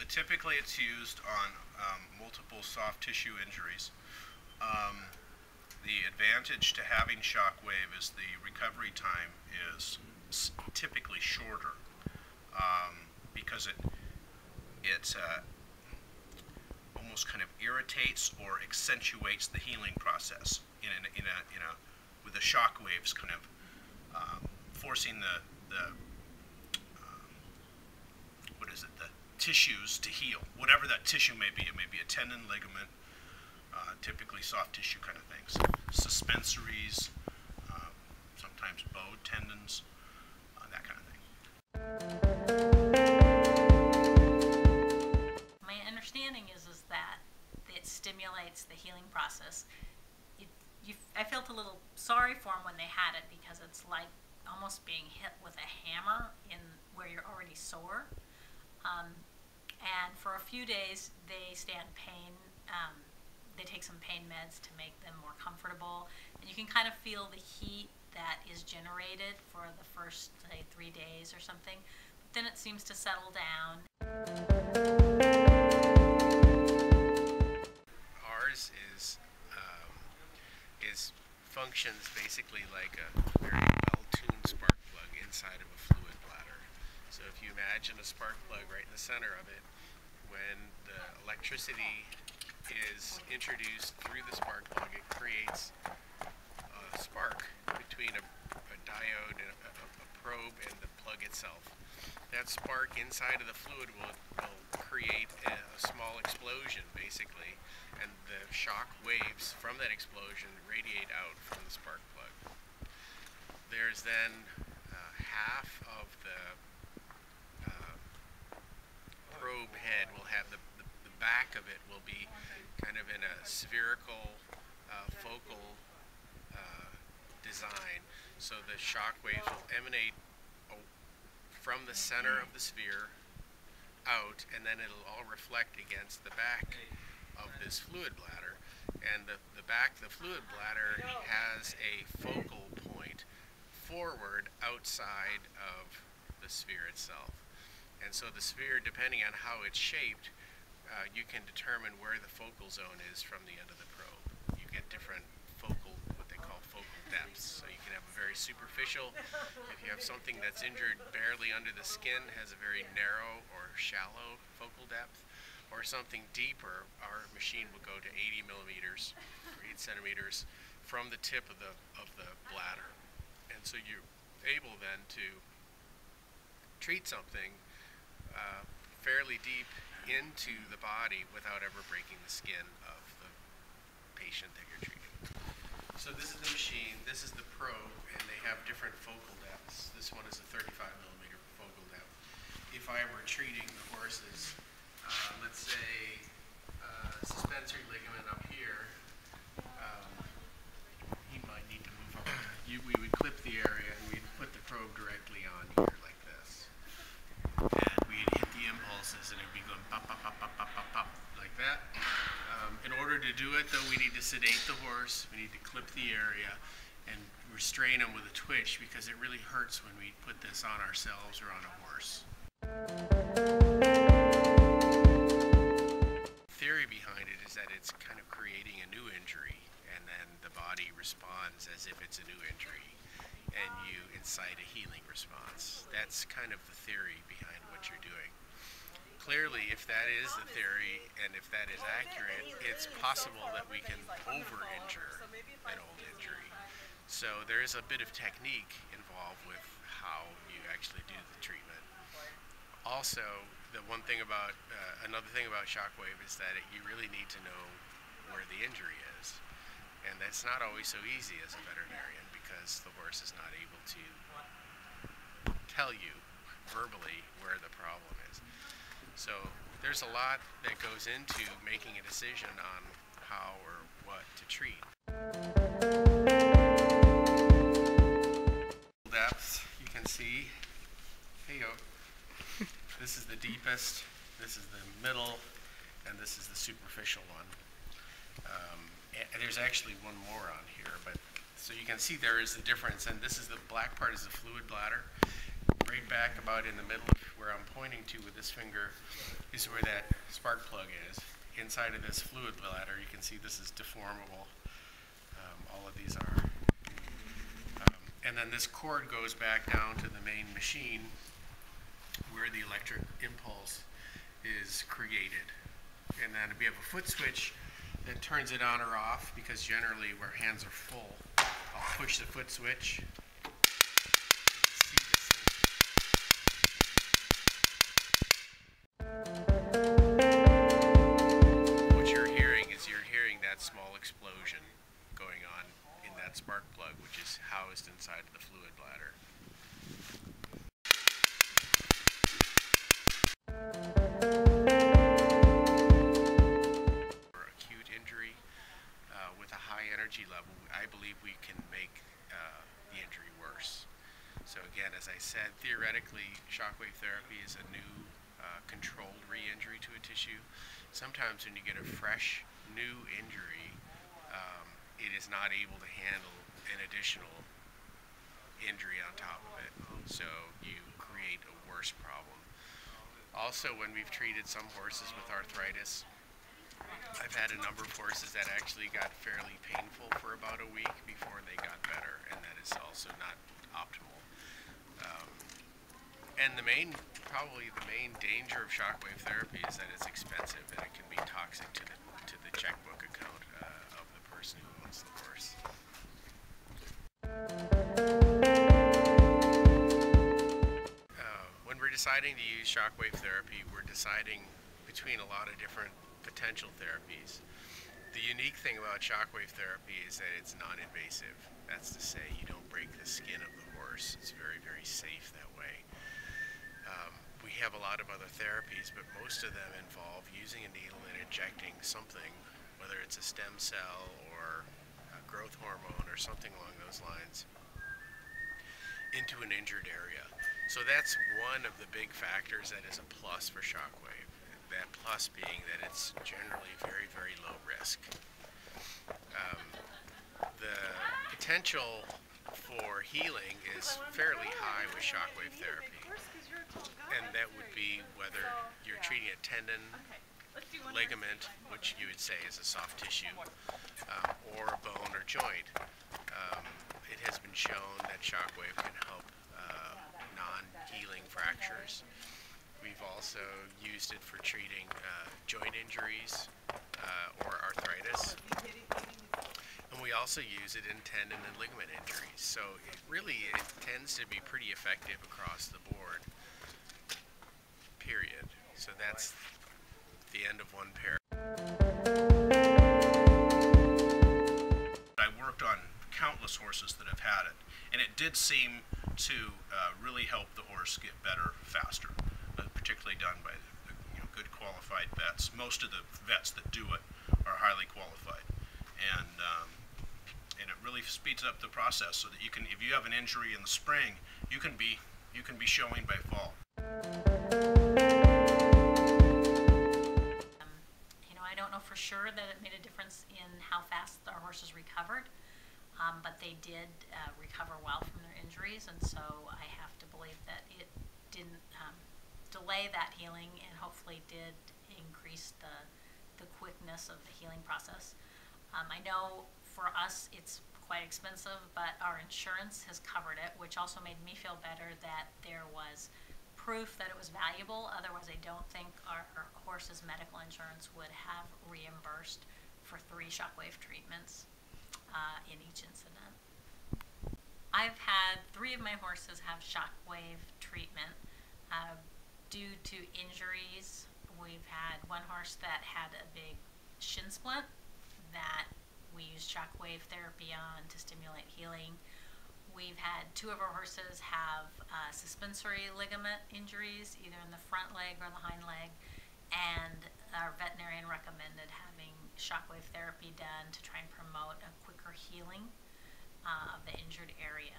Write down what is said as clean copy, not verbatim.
Typically it's used on multiple soft tissue injuries. The advantage to having shockwave is the recovery time is typically shorter because it almost kind of irritates or accentuates the healing process with the shock waves kind of forcing the the tissues to heal, whatever that tissue may be. It may be a tendon, ligament, typically soft tissue kind of things, suspensories, sometimes bowed tendons, that kind of thing. My understanding is that it stimulates the healing process. I felt a little sorry for them when they had it because it's like almost being hit with a hammer in where you're already sore. And for a few days they stay in pain. They take some pain meds to make them more comfortable, and you can kind of feel the heat that is generated for the first, say, 3 days or something. But then it seems to settle down. Ours functions basically like a very well-tuned spark plug inside of a fluid bladder. So if you imagine a spark plug right in the center of it, when the electricity is introduced through the spark plug, it creates a spark between a diode and a probe and the plug itself. That spark inside of the fluid will create a small explosion, basically, and the shock waves from that explosion radiate out from the spark plug. There's then half of the probe head will have the back of it will be kind of in a spherical focal design, so the shock waves will emanate from the center of the sphere out, and then it'll all reflect against the back of this fluid bladder. And the back of the fluid bladder has a focal point forward outside of the sphere itself. And so the sphere, depending on how it's shaped, you can determine where the focal zone is from the end of the probe. You get different what they call focal depths. So you can have a very superficial, if you have something that's injured barely under the skin, has a very narrow or shallow focal depth, or something deeper, our machine will go to 80 millimeters or 8 centimeters from the tip of the bladder. And so you're able then to treat something fairly deep into the body without ever breaking the skin of the patient that you're treating. So this is the machine, this is the probe, and they have different focal depths. This one is a 35 millimeter focal depth. If I were treating the horses, let's say suspensory ligament up here, he might need to move up. We would clip the area and we'd put the probe directly on here like this. And we'd hit the impulses and it'd be going pop, pop, pop, pop, pop, pop, pop, like that. In order to do it, though, we need to sedate the horse, we need to clip the area and restrain him with a twitch, because it really hurts when we put this on ourselves or on a horse. The theory behind it is that it's kind of creating a new injury, and then the body responds as if it's a new injury, and you incite a healing response. That's kind of the theory behind what you're doing. Clearly, if that is the theory, and if that is accurate, it's possible that we can over-injure an old injury. So there is a bit of technique involved with how you actually do the treatment. Also, another thing about shockwave is that you really need to know where the injury is. And that's not always so easy as a veterinarian, because the horse is not able to tell you verbally where the problem is. So there's a lot that goes into making a decision on how or what to treat. Depth, you can see, this is the deepest, this is the middle, and this is the superficial one. And there's actually one more on here, but so you can see there is the difference, and this is the black part is the fluid bladder. right back about in the middle of where I'm pointing to with this finger is where that spark plug is. Inside of this fluid bladder, you can see this is deformable. All of these are. And then this cord goes back down to the main machine where the electric impulse is created. And then we have a foot switch that turns it on or off, because generally where hands are full, I'll push the foot switch. See this thing. What you're hearing is that small explosion going on in that spark plug, which is housed inside of the fluid bladder. For acute injury with a high energy level, I believe we can make the injury worse. So again, as I said, theoretically, shockwave therapy is a new controlled re-injury to a tissue. Sometimes when you get a fresh, new injury, it is not able to handle an additional injury on top of it. So you create a worse problem. Also, when we've treated some horses with arthritis, I've had a number of horses that actually got fairly painful for about a week before they got better, and that is also not optimal. And probably the main danger of shockwave therapy is that it's expensive and it can be toxic to the checkbook account of the person who owns the horse. When we're deciding to use shockwave therapy, we're deciding between a lot of different potential therapies. The unique thing about shockwave therapy is that it's non-invasive. That's to say, you don't break the skin of the horse. It's very, very safe that way. We have a lot of other therapies, but most of them involve using a needle and injecting something, whether it's a stem cell or a growth hormone or something along those lines, into an injured area. So that's one of the big factors that is a plus for shockwave. That plus being that it's generally very, very low risk. The potential for healing is fairly high with shockwave therapy. And that would be whether you're treating a tendon, ligament, which you would say is a soft tissue, or a bone or joint. It has been shown that shockwave can help non-healing fractures. We've also used it for treating joint injuries or arthritis. And we also use it in tendon and ligament injuries. So it tends to be pretty effective across the board, period. So that's the end of one pair. I worked on countless horses that have had it, and it did seem to really help the horse get better faster, particularly done by good qualified vets. Most of the vets that do it are highly qualified, and it really speeds up the process so that you can, if you have an injury in the spring, you can be showing by fall. I don't know for sure that it made a difference in how fast our horses recovered, but they did recover well from their injuries, and so I have to believe that it didn't delay that healing, and hopefully did increase the quickness of the healing process. I know for us it's quite expensive, but our insurance has covered it, which also made me feel better that there was proof that it was valuable. Otherwise, I don't think our horse's medical insurance would have reimbursed for 3 shockwave treatments in each incident. I've had 3 of my horses have shockwave treatment due to injuries. We've had one horse that had a big shin splint that we used shockwave therapy on to stimulate healing. We've had 2 of our horses have suspensory ligament injuries, either in the front leg or the hind leg, and our veterinarian recommended having shockwave therapy done to try and promote a quicker healing of the injured area.